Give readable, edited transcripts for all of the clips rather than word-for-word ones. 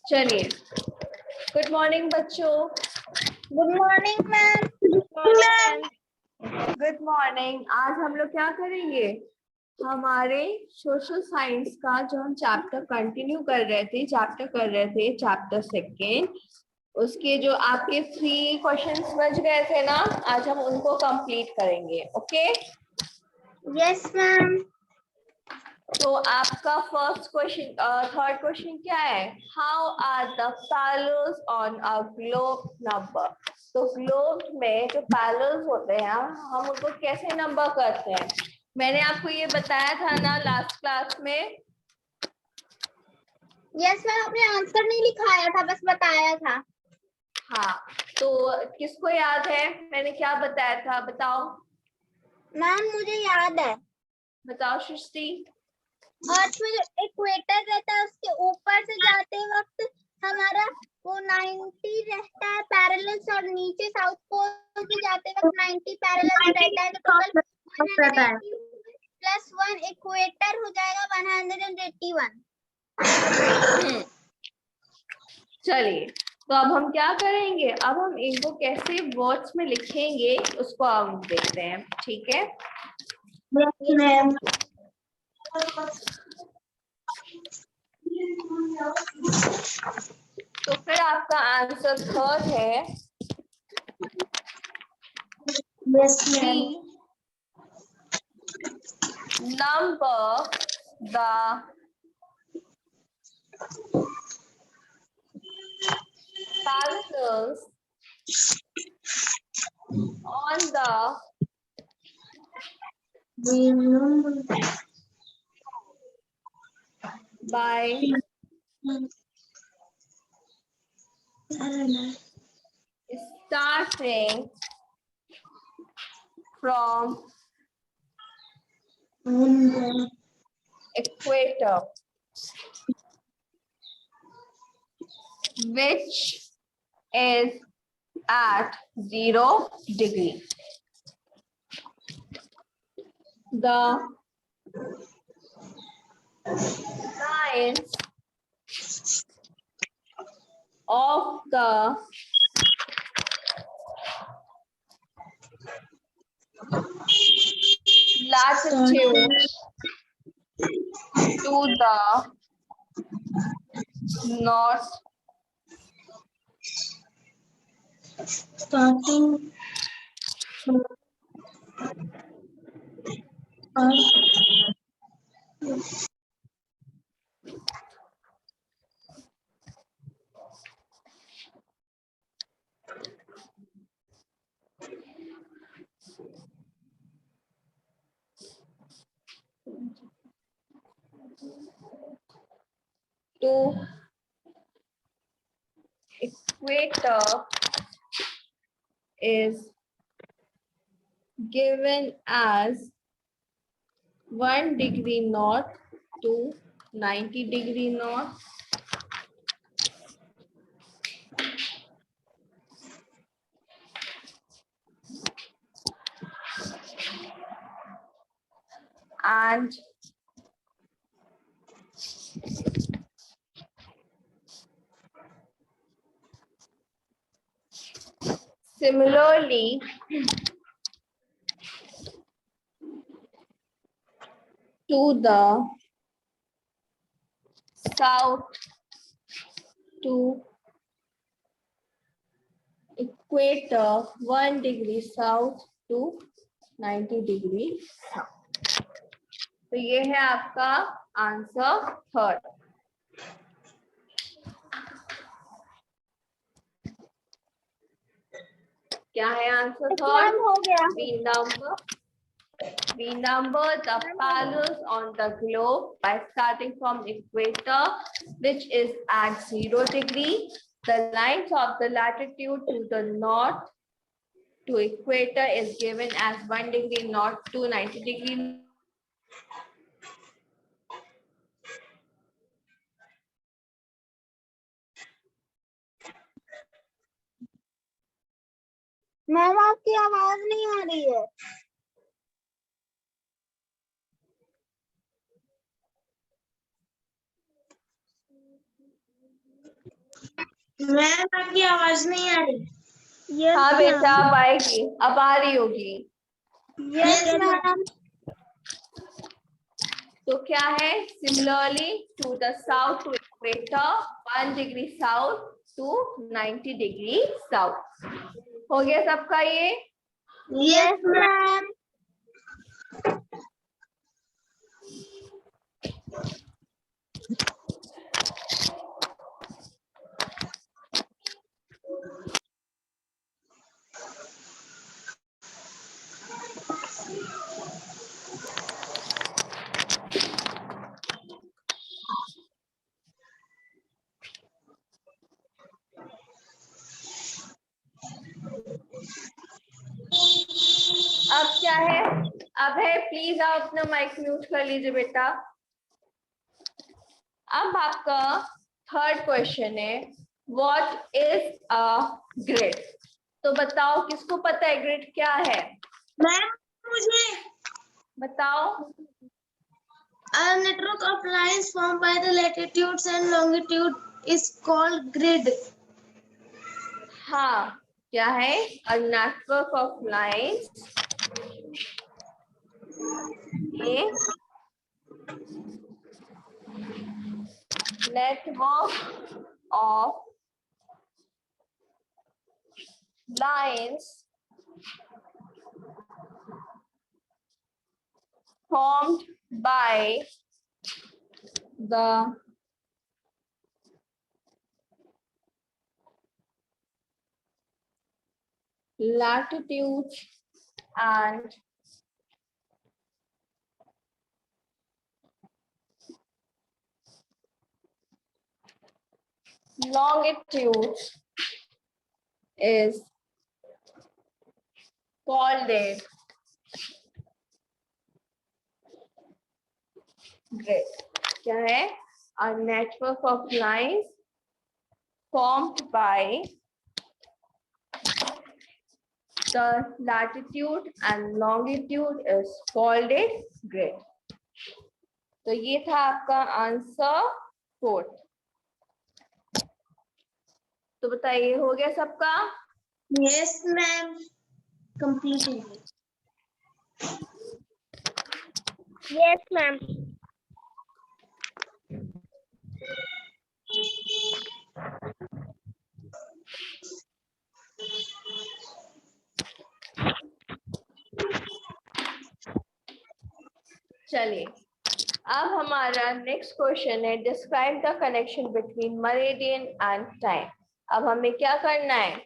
चलिए, good morning बच्चों। Good morning ma'am. Good morning. आज हम लोग क्या करेंगे, हमारे सोशल साइंस का जो हम चैप्टर कंटिन्यू कर रहे थे, चैप्टर सेकेंड, उसके जो आपके 3 क्वेश्चंस बच गए थे ना, आज हम उनको कंप्लीट करेंगे। ओके? Yes ma'am. तो आपका फर्स्ट क्वेश्चन, थर्ड क्वेश्चन क्या है? How are the parallels on a globe number? तो ग्लोब में जो पैरेलल्स होते हैं हम उनको कैसे नंबर करते हैं? मैंने आपको ये बताया था ना लास्ट क्लास में। यस मैम, आपने आंसर नहीं लिखाया था, बस बताया था। हाँ, तो किसको याद है मैंने क्या बताया था? बताओ। मैम मुझे याद है। बताओ सृष्टि। अर्थ में जो इक्वेटर रहता है उसके ऊपर से जाते वक्त हमारा वो 90 रहता है पैरेलल्स, और नीचे साउथ पोल से जाते वक्त 90 पैरेलल्स रहता है, तो टोटल 180 प्लस 1 इक्वेटर हो जाएगा 181। चलिए, तो अब हम क्या करेंगे, अब हम इनको कैसे वर्ड्स में लिखेंगे उसको हम देखते हैं। ठीक है? Yes ma'am. तो फिर आपका आंसर थर्ड है। Yes ma'am. Number the parallels on the by starting from equator, which is at 0 degree. The lines of the latitude to the north starting to equator is given as 1 degree north to 90 degree north, and similarly to the south to equator 1 degree south to 90 degree south. तो ये है आपका answer third. क्या है answer third? हो गया। We number the parallels on the globe by starting from equator, which is at 0 degree. The lines of the latitude to the north to equator is given as 1 degree north to 90 degree. Ma'am आपकी आवाज नहीं आ रही है। Ma'am आपकी आवाज नहीं आ रही। हाँ बेटा अब आएगी, अब आ रही होगी। Yes ma'am. तो क्या है, similarly to the south to equator 1 degree south to 90 degree south. हो गया सबका ये? Yes ma'am. अब क्या है, अब है, प्लीज आप अपना माइक म्यूट कर लीजिए बेटा। अब आपका थर्ड क्वेश्चन है, व्हाट इज अ ग्रिड? तो बताओ किसको पता है ग्रिड क्या है? मैम मुझे बताओ। a network of lines formed by the latitudes and longitude is called grid. हाँ, क्या है, a network of lines network of lines formed by the latitudes and longitudes is called a grid. क्या है, a network of lines formed by the latitude and longitude is called a grid. तो ये था आपका answer fourth. तो बताइए हो गया सबका? Yes ma'am. Completed. Yes, ma'am. चलिए अब हमारा नेक्स्ट क्वेश्चन है, describe the connection between meridian and time. अब हमें क्या करना है,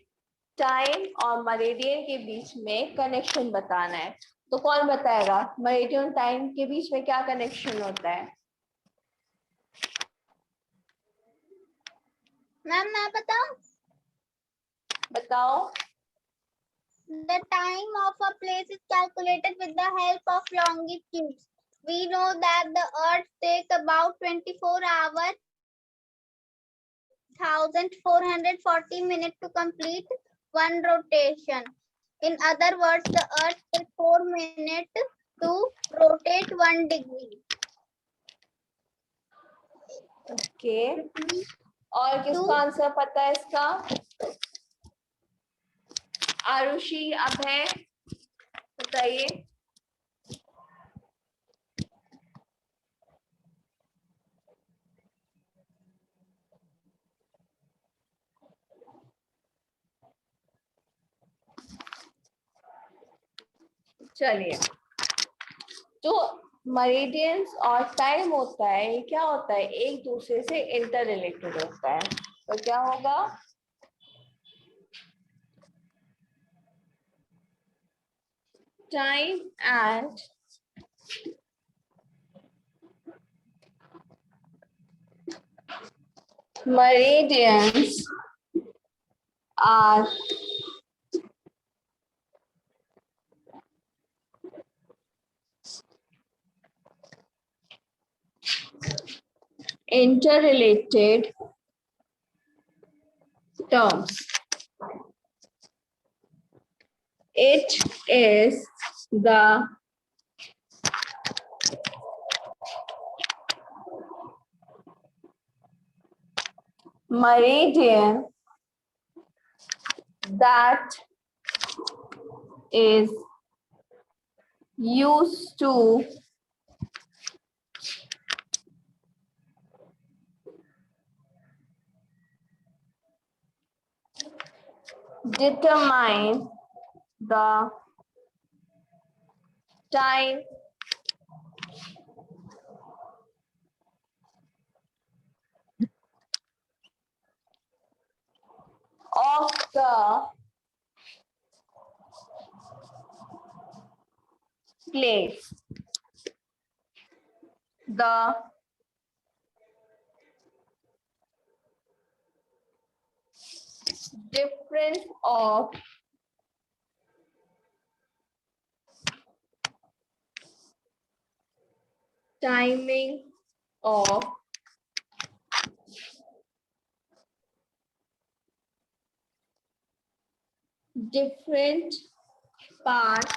टाइम और मेरिडियन के बीच में कनेक्शन बताना है। तो कौन बताएगा मेरिडियन टाइम के बीच में क्या कनेक्शन होता है? मैम मैं बताऊं? बताओ। The time of a place is calculated with the help of longitudes. We know that the Earth takes about 24 hours, 1440 minutes to complete one rotation. In other words, the Earth takes 4 minutes to rotate 1 degree. Okay, और किसको answer पता है इसका? आरुषि, अभय, बताइए। चलिए, जो meridians और time होता है ये क्या होता है, एक दूसरे से इंटर रिलेटेड होता है। तो क्या होगा, time and meridians are interrelated terms. It is the meridian that is used to determine the time of the place. The difference of timing of different part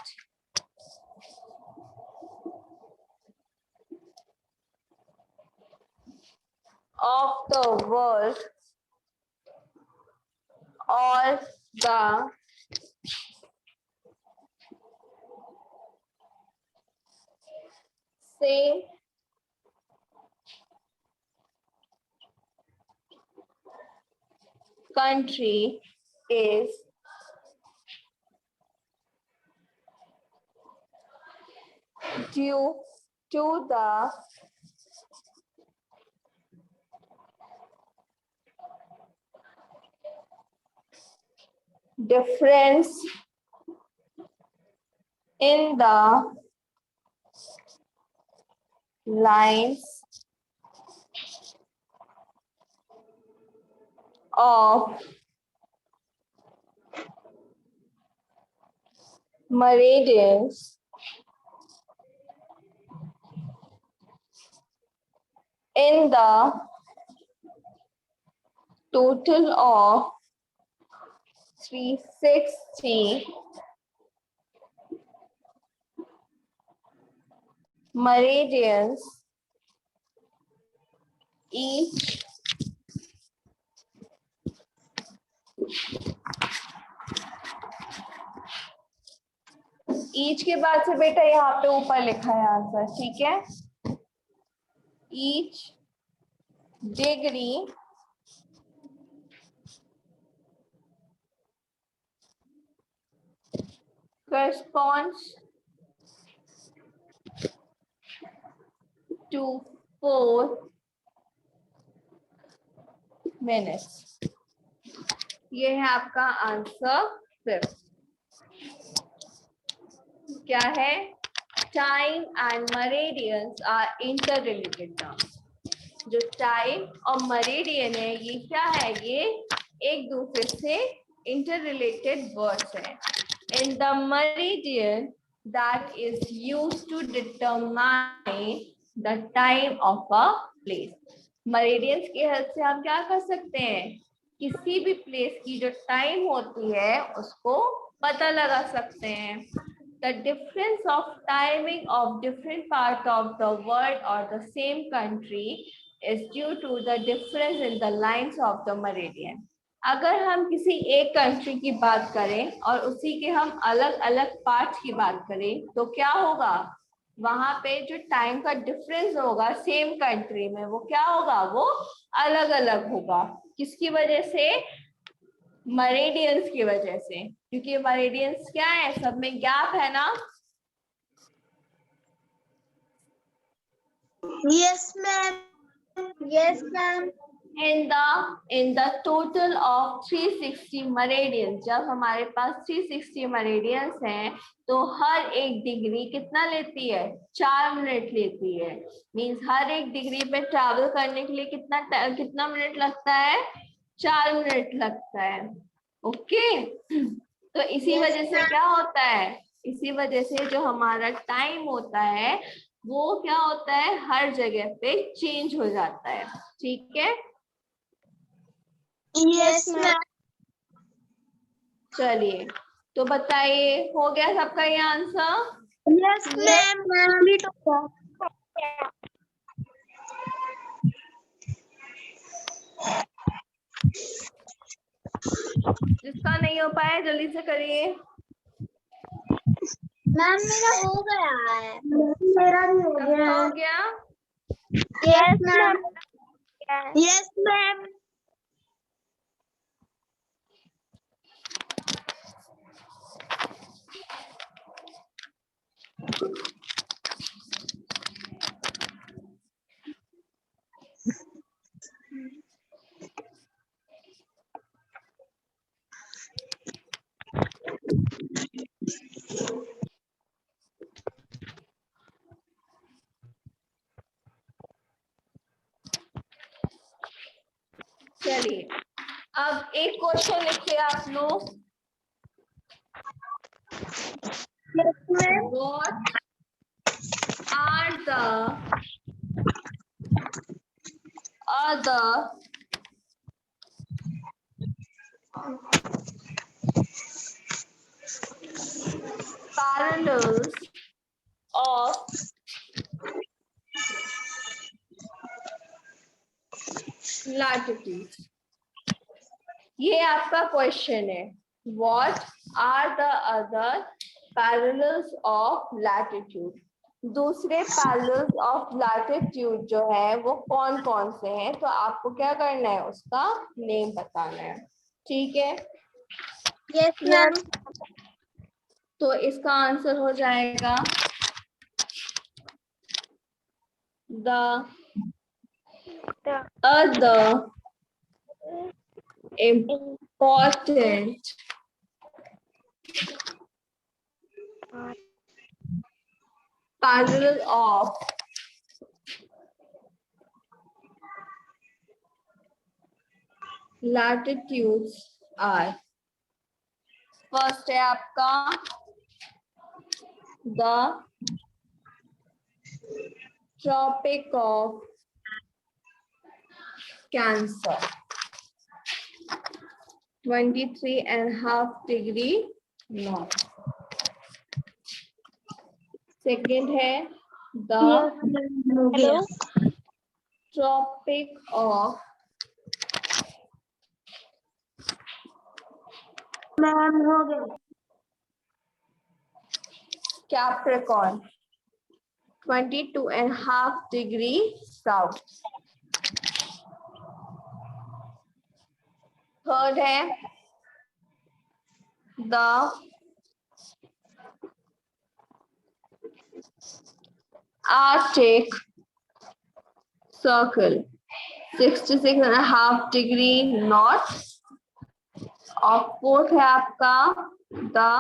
of the world or the same country is due to the difference in the lines of meridians in the total of 360 meridians each के बाद से बेटा यहाँ पे ऊपर लिखा है answer, ठीक है। each degree corresponds to 4 minutes। ये है आपका आंसर। फिर क्या है? Time and meridians are inter related terms. जो टाइम और मेरिडियन है ये क्या है? ये एक दूसरे से इंटर रिलेटेड वर्ड्स है। In the meridian that is used to determine the time of a place. Meridians की हेल्प से हम क्या कर सकते हैं? किसी भी प्लेस की जो टाइम होती है उसको पता लगा सकते हैं। The difference of timing of different part of the world or the same country is due to the difference in the lines of the meridian। अगर हम किसी एक कंट्री की बात करें और उसी के हम अलग अलग पार्ट की बात करें तो क्या होगा? वहां पे जो टाइम का डिफरेंस होगा सेम कंट्री में वो क्या होगा? वो अलग अलग होगा। किसकी वजह से? मेरिडियंस की वजह से, क्योंकि मेरिडियंस क्या है? सब में गैप है ना। Yes, ma'am. Yes, ma'am. in the total of 360 meridians, जब हमारे पास 360 meridians हैं तो हर एक डिग्री कितना लेती है? 4 मिनट लेती है। मींस हर एक डिग्री पे ट्रैवल करने के लिए कितना मिनट लगता है? 4 मिनट लगता है। ओके तो इसी वजह से क्या होता है? इसी वजह से जो हमारा टाइम होता है वो क्या होता है? हर जगह पे चेंज हो जाता है। ठीक है, Yes, ma'am. चलिए तो बताइए, हो गया सबका ये आंसर? Yes, ma'am. Complete हो गया। जिसका नहीं हो पाया जल्दी से करिए। मैम मेरा हो गया है। मेरा भी हो सबका हो गया? Yes ma'am. Yes ma'am. चलिए अब एक क्वेश्चन लिखिए आप लोग। What are the other parallels of latitude? ये आपका क्वेश्चन है। What are the other parallels of latitude? दूसरे पैरेलल्स ऑफ लैटिट्यूड जो है वो कौन कौन से हैं, तो आपको क्या करना है, उसका नेम बताना है। ठीक है, यस मैम। तो इसका आंसर हो जाएगा the other important parallel of latitudes are, first है आपका the Tropic of Cancer 23.5 degree north. Second है the hello Tropic of ma'am हो गया। Capricorn 22.5 degree south. थर्ड है the Arctic Circle 66.5 degree north. और फोर्थ है आपका the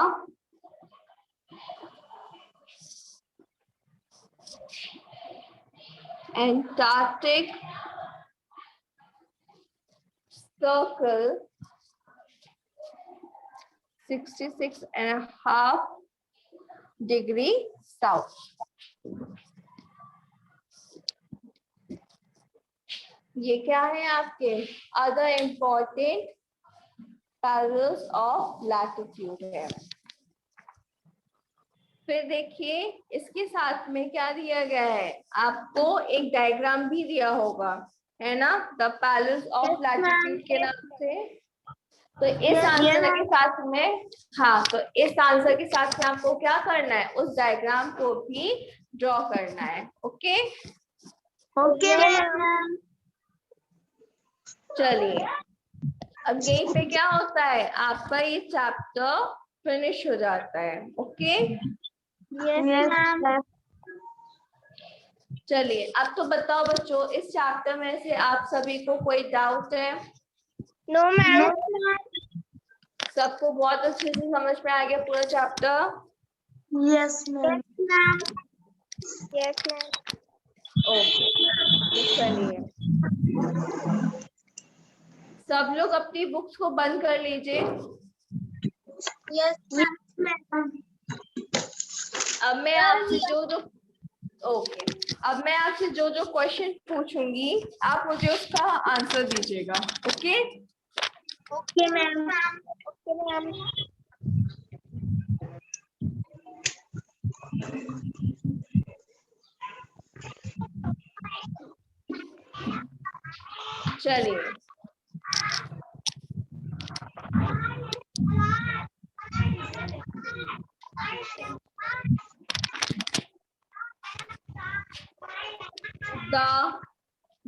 Antarctic Circle 66.5 degree south. ये क्या है आपके other important parallels of latitude है। फिर देखिए इसके साथ में क्या दिया गया है, आपको एक डायग्राम भी दिया होगा, है ना, द पैरेलल्स ऑफ लैटिट्यूड के नाम से। तो इस आंसर के साथ में, हाँ, तो इस आंसर के साथ में आपको क्या करना है, उस डायग्राम को भी ड्रॉ करना है। Okay okay ma'am. चलिए अब यहीं पे क्या होता है, आपका ये चैप्टर फिनिश हो जाता है। Okay yes ma'am. चलिए अब तो बताओ बच्चों, इस चैप्टर में से आप सभी को कोई डाउट है? No ma'am. सबको बहुत अच्छे से समझ में आ गया पूरा chapter? Yes ma'am. Yes ma'am. Okay चलिए सब लोग अपनी बुक्स को बंद कर लीजिए। Yes ma'am. अब मैं आपसे अब मैं आपसे जो जो क्वेश्चन पूछूंगी आप मुझे उसका आंसर दीजिएगा। Okay okay ma'am. Okay ma'am. चलिए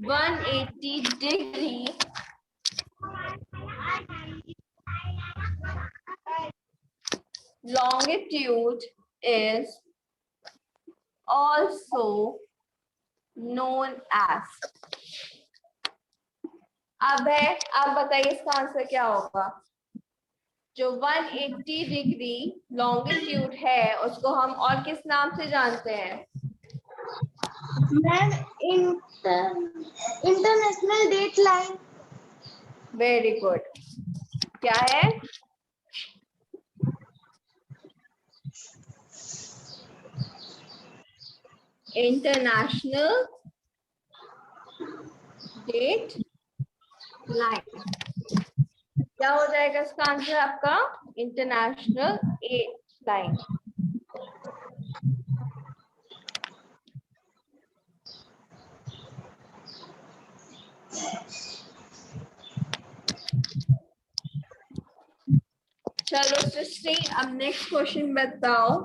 180 degree longitude is also known as। अब है, आप बताइए इसका आंसर क्या होगा। जो 180 डिग्री लॉन्गिट्यूड है उसको हम और किस नाम से जानते हैं? Ma'am international date line. Very good. क्या है? International date line. क्या हो जाएगा इसका आंसर आपका? International date line. चलो सृष्टि, अब नेक्स्ट क्वेश्चन बताओ।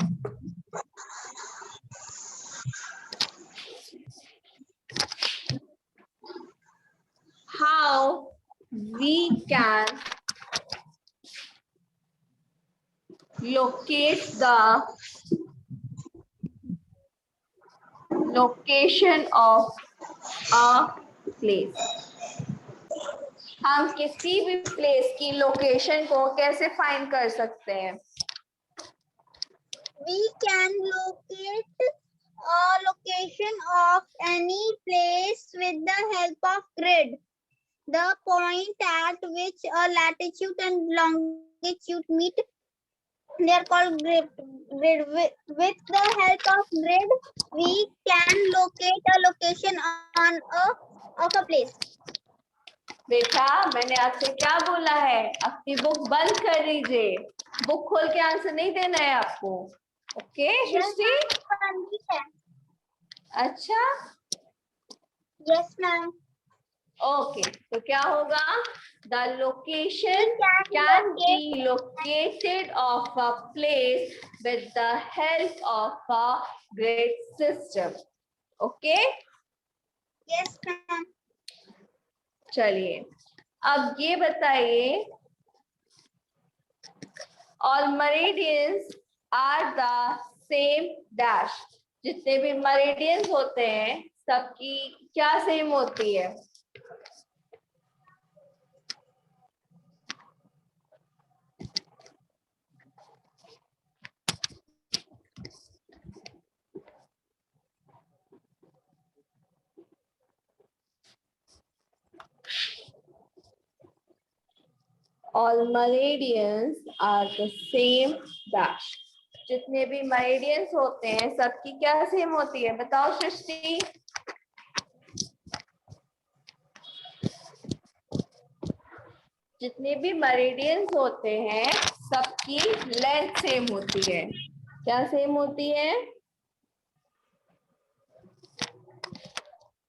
How we can locate the location of a place। हम किसी भी प्लेस की लोकेशन को कैसे फाइंड कर सकते हैं? We can locate a location of any place with the help of grid. The point at which a latitude and longitude meet, they are called grid. With the help of grid, we can locate a location of a place. बेटा, मैंने आपसे क्या बोला है? अपनी book बंद कर लीजिए, बुक खोल के आंसर नहीं देना है आपको। ओके सृष्टि? अच्छा, यस मैम। ओके, तो क्या होगा? The location can be located of a place with the help of a grid system. Okay, yes ma'am. चलिए अब ये बताइए, all meridians are the same dash. जितने भी मेरिडियंस होते हैं सबकी क्या सेम होती है? All meridians are the same dash। जितने भी meridians होते हैं सबकी क्या सेम होती है? बताओ सृष्टि। जितने भी meridians होते हैं सबकी लेंथ सेम होती है। क्या सेम होती है?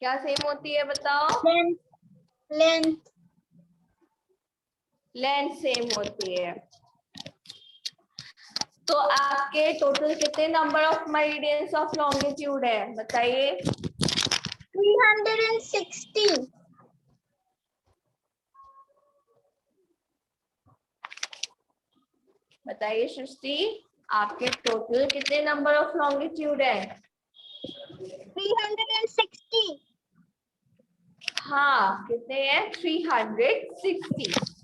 क्या सेम होती है बताओ? लेंथ लेंथ सेम होती है। तो आपके टोटल कितने number of meridians of longitude है बताइए? 360। बताइए सृष्टि, आपके टोटल कितने नंबर ऑफ लॉन्गिट्यूड है? 360। हाँ, कितने हैं? 360।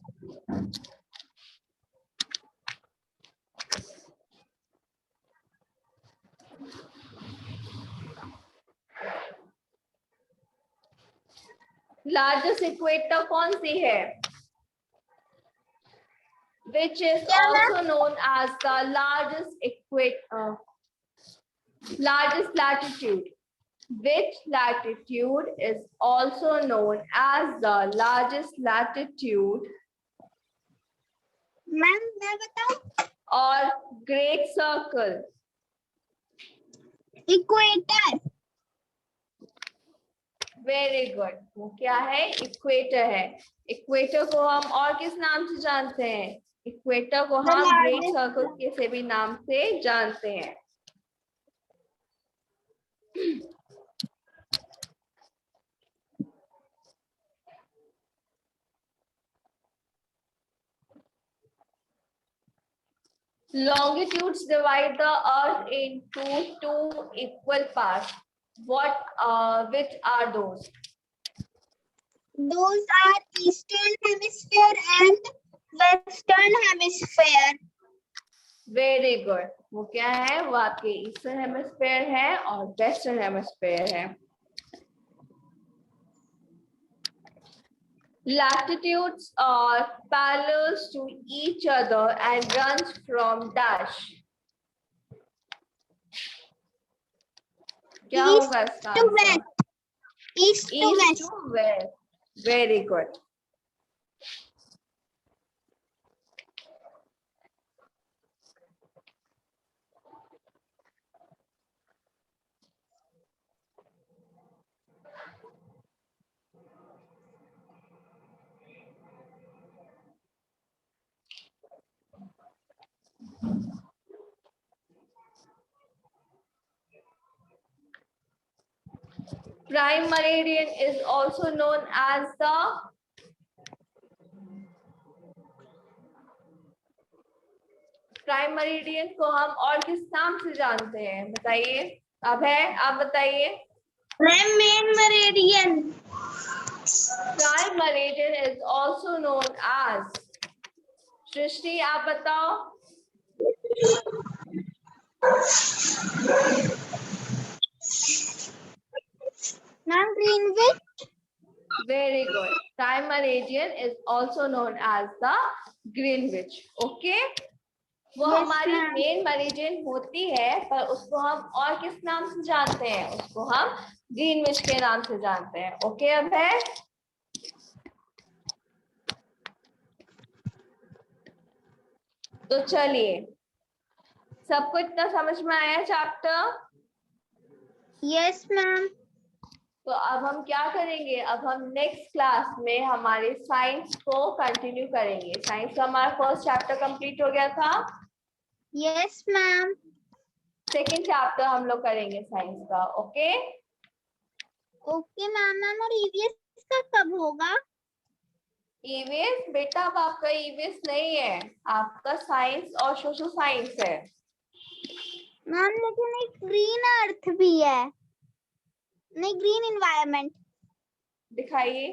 लार्जेस्ट इक्वेटर कौन सी है? Which is also known as the largest latitude. Which latitude is also known as the largest latitude ma'am मैं बताऊं? or great circle? Equator. Very good. वो क्या है? इक्वेटर है। इक्वेटर को हम और किस नाम से जानते हैं? इक्वेटर को हम ग्रेट सर्कल के से भी नाम से जानते हैं। Longitudes divide the earth into two equal parts. Which are those? Those are Eastern Hemisphere and Western Hemisphere. Very good. वो क्या है? वो आपके ईस्टर्न हेमिस्फेयर है और वेस्टर्न हेमिस्फेयर है. Latitudes are parallel to each other and runs from dash. क्या होगा इसका to answer? west. East to East west. to west. Very good. Prime meridian is also known as the prime meridian को हम और किस नाम से जानते हैं? बताइए. अब है, आप बताइए. Main meridian. Prime meridian is also known as. सृष्टि, आप बताओ. Ma'am, Greenwich. Very good. Prime meridian is also known as the Greenwich. Okay. वो Yes, हमारी ma'am. मेन मेरिडियन होती है, पर उसको हम और किस नाम से जानते हैं? उसको हम ग्रीनविच के नाम से जानते हैं. ओके. अब है. तो चलिए, सबको इतना समझ में आया चैप्टर? Yes, ma'am. तो अब हम क्या करेंगे? अब हम नेक्स्ट क्लास में हमारे साइंस को कंटिन्यू करेंगे. साइंस का हमारा फर्स्ट चैप्टर कंप्लीट हो गया था. Yes, ma'am. सेकेंड चैप्टर हम लोग करेंगे साइंस का. ओके. Okay, ma'am. Ma'am, और EVS का कब होगा? ईवीएस बेटा, अब आपका ईवीएस नहीं है, आपका साइंस और सोशल साइंस है. मैम, लेकिन एक ग्रीन अर्थ भी है. नहीं, ग्रीन एनवायरनमेंट. दिखाइए.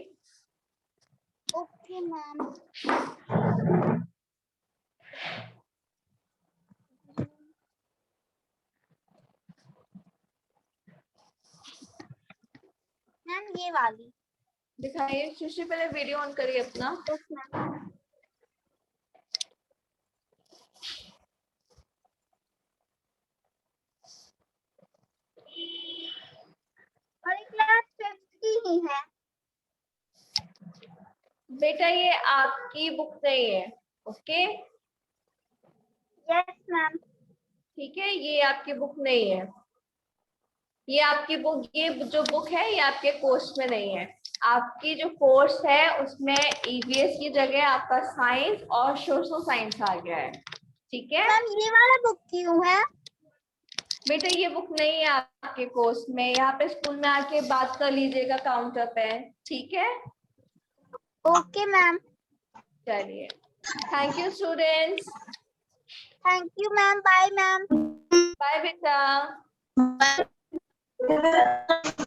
Okay ma'am. मैम, ये वाली. दिखाइए. सुशी, पहले वीडियो ऑन करिए अपना. Okay ma'am. और एक क्लास 5 की ही है. बेटा, ये आपकी बुक नहीं है. ओके. Yes ma'am. ठीक है, ये आपकी बुक नहीं है. ये आपकी बुक, ये जो बुक है ये आपके कोर्स में नहीं है. आपकी जो कोर्स है उसमें ईवीएस की जगह आपका साइंस और सोशल साइंस आ गया है. ठीक है मैम, ये वाला बुक क्यों है? बेटा, ये बुक नहीं है आपके कोर्स में. यहाँ पे स्कूल में आके बात कर लीजिएगा काउंटर पे. ठीक है. Okay ma'am. चलिए. Thank you students. Thank you ma'am. Bye ma'am. Bye बेटा. Bye.